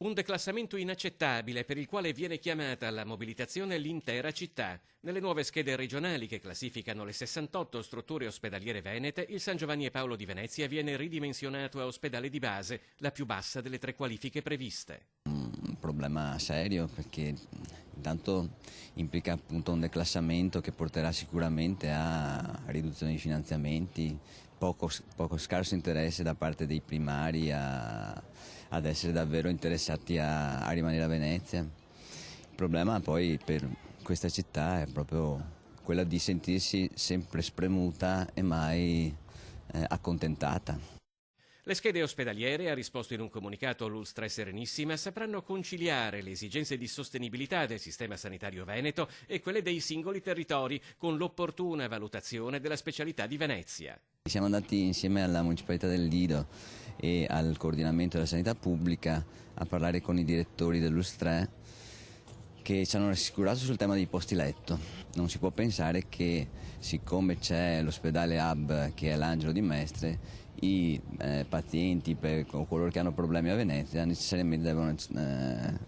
Un declassamento inaccettabile per il quale viene chiamata alla mobilitazione l'intera città. Nelle nuove schede regionali che classificano le 68 strutture ospedaliere venete, il San Giovanni e Paolo di Venezia viene ridimensionato a ospedale di base, la più bassa delle 3 qualifiche previste. Un problema serio perché intanto implica appunto un declassamento che porterà sicuramente a riduzione di finanziamenti, poco scarso interesse da parte dei primari ad essere davvero interessati a rimanere a Venezia. Il problema poi per questa città è proprio quello di sentirsi sempre spremuta e mai accontentata. Le schede ospedaliere, ha risposto in un comunicato l'Ulstra Serenissima, sapranno conciliare le esigenze di sostenibilità del sistema sanitario veneto e quelle dei singoli territori, con l'opportuna valutazione della specialità di Venezia. Siamo andati insieme alla Municipalità del Lido e al coordinamento della sanità pubblica a parlare con i direttori dell'Ulstra che ci hanno rassicurato sul tema dei posti letto. Non si può pensare che, siccome c'è l'ospedale Hub che è l'Angelo di Mestre, i pazienti o coloro che hanno problemi a Venezia necessariamente devono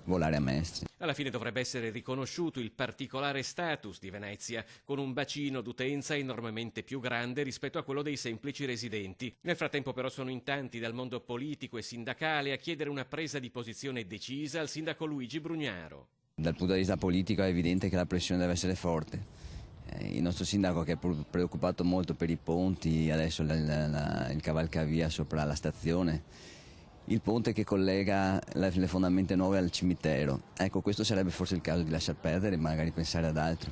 volare a Mestre. Alla fine dovrebbe essere riconosciuto il particolare status di Venezia, con un bacino d'utenza enormemente più grande rispetto a quello dei semplici residenti. Nel frattempo però sono in tanti dal mondo politico e sindacale a chiedere una presa di posizione decisa al sindaco Luigi Brugnaro. Dal punto di vista politico è evidente che la pressione deve essere forte. Il nostro sindaco, che è preoccupato molto per i ponti, adesso il cavalcavia sopra la stazione, il ponte che collega le fondamenta nuove al cimitero. Ecco, questo sarebbe forse il caso di lasciar perdere e magari pensare ad altro.